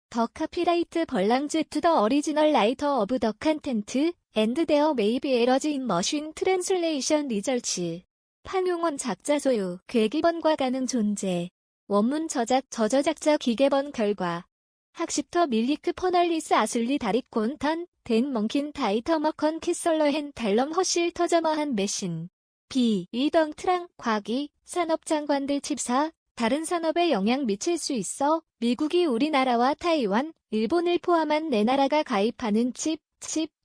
더 카피라이트 벌랑즈 투 더 어리지널 라이터 오브 더 컨텐트 앤드 데어 메이비 에러즈 인 머신 트랜슬레이션 리저치. 판용원 작자 소유, 괴기번과 가능 존재. 원문 저작 저저작자 기계번 결과. 학습터 밀리크 퍼널리스 아슬리 다리콘 턴, 댄 멍킨 다이터머컨 키설러헨 달럼 허실 터저머한 메신. 비. 이덩 트랑, 과기, 산업장관들 칩사, 다른 산업에 영향 미칠 수 있어 미국이 우리나라와 타이완, 일본을 포함한 네 나라가 가입하는 칩,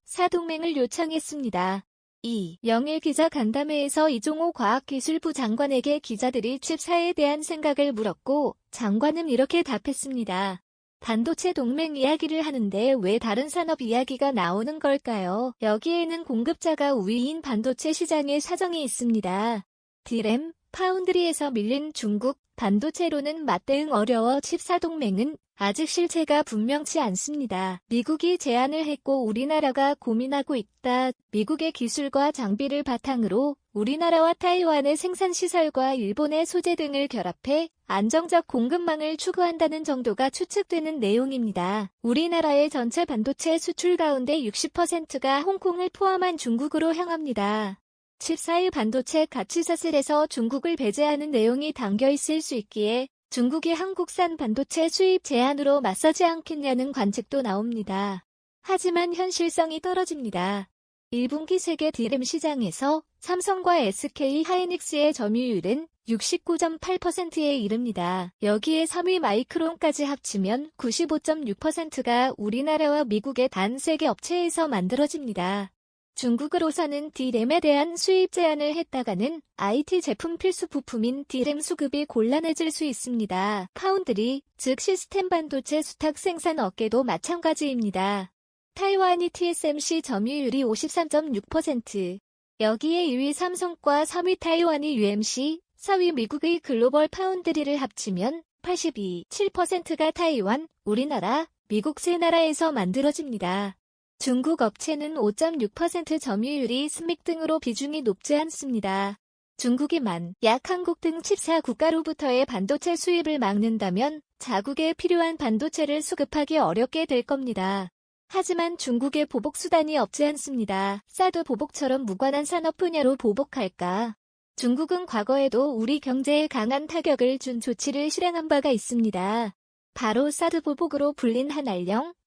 사동맹을 요청했습니다. 2. 영일 기자 간담회에서 이종호 과학기술부 장관에게 기자들이 칩사에 대한 생각을 물었고 장관은 이렇게 답했습니다. 반도체 동맹 이야기를 하는데 왜 다른 산업 이야기가 나오는 걸까요? 여기에는 공급자가 우위인 반도체 시장의 사정이 있습니다. 디램, 파운드리에서 밀린 중국, 반도체로는 맞대응 어려워 칩사 동맹은 아직 실체가 분명치 않습니다. 미국이 제안을 했고 우리나라가 고민하고 있다. 미국의 기술과 장비를 바탕으로 우리나라와 타이완의 생산시설과 일본의 소재 등을 결합해 안정적 공급망을 추구한다는 정도가 추측되는 내용입니다. 우리나라의 전체 반도체 수출 가운데 60%가 홍콩을 포함한 중국으로 향합니다. 칩사의 반도체 가치사슬에서 중국을 배제하는 내용이 담겨 있을 수 있기에 중국이 한국산 반도체 수입 제한으로 맞서지 않겠냐는 관측도 나옵니다. 하지만 현실성이 떨어집니다. 1분기 세계 디램 시장에서 삼성과 SK 하이닉스의 점유율은 69.8%에 이릅니다. 여기에 3위 마이크론까지 합치면 95.6%가 우리나라와 미국의 단 3개 업체에서 만들어집니다. 중국으로서는 디램에 대한 수입 제한을 했다가는 IT 제품 필수 부품인 디램 수급이 곤란해질 수 있습니다. 파운드리, 즉 시스템 반도체 수탁 생산 업계도 마찬가지입니다. 타이완이 TSMC 점유율이 53.6%, 여기에 2위 삼성과 3위 타이완이 UMC, 4위 미국의 글로벌 파운드리를 합치면 82.7%가 타이완, 우리나라, 미국 세 나라에서 만들어집니다. 중국 업체는 5.6% 점유율이 스믹 등으로 비중이 높지 않습니다. 중국이 약 한국 등 칩사 국가로부터의 반도체 수입을 막는다면 자국에 필요한 반도체를 수급하기 어렵게 될 겁니다. 하지만 중국의 보복 수단이 없지 않습니다. 사드 보복처럼 무관한 산업 분야로 보복할까? 중국은 과거에도 우리 경제에 강한 타격을 준 조치를 실행한 바가 있습니다. 바로 사드 보복으로 불린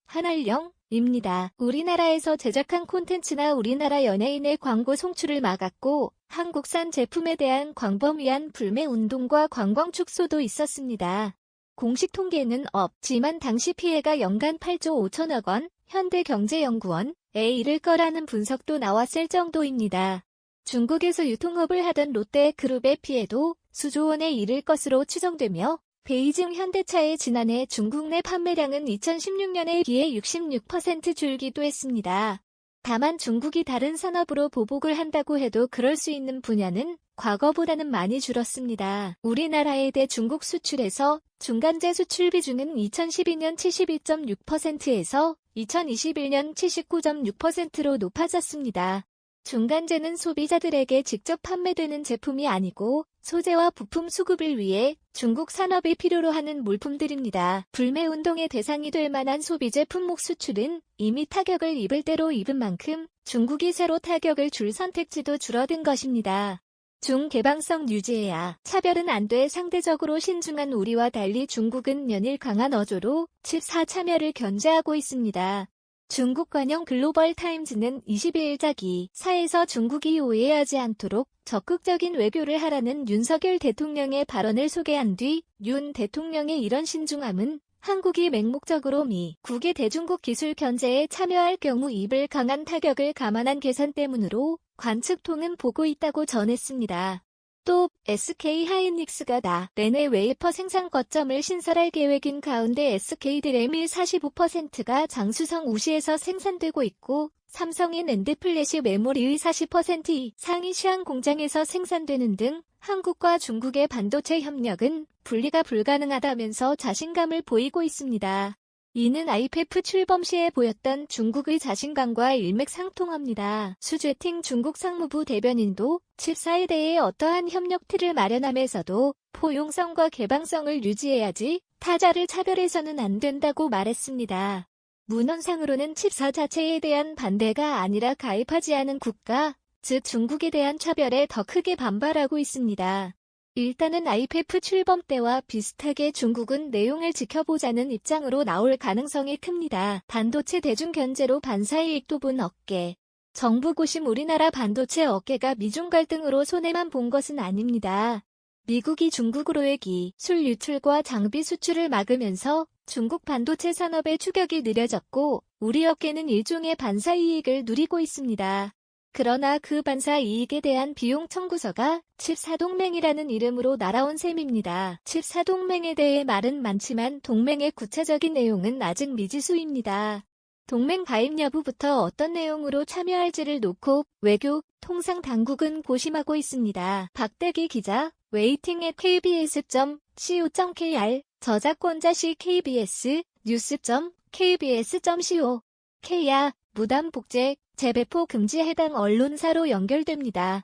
한알령입니다. 우리나라에서 제작한 콘텐츠나 우리나라 연예인의 광고 송출을 막았고 한국산 제품에 대한 광범위한 불매 운동과 관광 축소도 있었습니다. 공식 통계는 없지만 당시 피해가 연간 8조 5천억 원, 현대경제연구원에 이를 거라는 분석도 나왔을 정도입니다. 중국에서 유통업을 하던 롯데그룹의 피해도 수조 원에 이를 것으로 추정되며 베이징 현대차의 지난해 중국 내 판매량은 2016년에 비해 66% 줄기도 했습니다. 다만 중국이 다른 산업으로 보복을 한다고 해도 그럴 수 있는 분야는 과거보다는 많이 줄었습니다. 우리나라에 대 중국 수출에서 중간재 수출 비중은 2012년 72.6%에서 2021년 79.6%로 높아졌습니다. 중간재는 소비자들에게 직접 판매되는 제품이 아니고 소재와 부품 수급을 위해 중국 산업이 필요로 하는 물품들입니다. 불매운동의 대상이 될 만한 소비재 품목 수출은 이미 타격을 입을 대로 입은 만큼 중국이 새로 타격을 줄 선택지도 줄어든 것입니다. 중개방성 유지해야 차별은 안 돼. 상대적으로 신중한 우리와 달리 중국은 연일 강한 어조로 칩사 참여를 견제하고 있습니다. 중국 관영 글로벌 타임즈는 22일 기사에서 중국이 오해하지 않도록 적극적인 외교를 하라는 윤석열 대통령의 발언을 소개한 뒤 윤 대통령의 이런 신중함은 한국이 맹목적으로 미국의 대중국 기술 견제에 참여할 경우 입을 강한 타격을 감안한 계산 때문으로 관측통은 보고 있다고 전했습니다. 또 SK 하이닉스가 내내 웨이퍼 생산 거점을 신설할 계획인 가운데 SK 드램이 45%가 장수성 우시에서 생산되고 있고 삼성인 낸드 플래시 메모리의 40% 이상이 시안 공장에서 생산되는 등 한국과 중국의 반도체 협력은 분리가 불가능하다면서 자신감을 보이고 있습니다. 이는 IPEF 출범 시에 보였던 중국의 자신감과 일맥상통합니다. 수죄팅 중국 상무부 대변인도 칩사에 대해 어떠한 협력 틀을 마련하면서도 포용성과 개방성을 유지해야지 타자를 차별해서는 안 된다고 말했습니다. 문헌상으로는 칩사 자체에 대한 반대가 아니라 가입하지 않은 국가, 즉 중국에 대한 차별에 더 크게 반발하고 있습니다. 일단은 IPEF 출범 때와 비슷하게 중국은 내용을 지켜보자는 입장으로 나올 가능성이 큽니다. 반도체 대중 견제로 반사이익도 본 업계. 정부 고심 우리나라 반도체 업계가 미중 갈등으로 손해만 본 것은 아닙니다. 미국이 중국으로의 기술 유출과 장비 수출을 막으면서 중국 반도체 산업의 추격이 느려졌고 우리 업계는 일종의 반사이익을 누리고 있습니다. 그러나 그 반사 이익에 대한 비용 청구서가 칩사동맹이라는 이름으로 날아온 셈입니다. 칩사동맹에 대해 말은 많지만 동맹의 구체적인 내용은 아직 미지수입니다. 동맹 가입 여부부터 어떤 내용으로 참여할지를 놓고 외교, 통상 당국은 고심하고 있습니다. 박대기 기자, waiting@kbs.co.kr, 저작권자 시 KBS, news.kbs.co. K야, 무단 복제, 재배포 금지에 해당 언론사로 연결됩니다.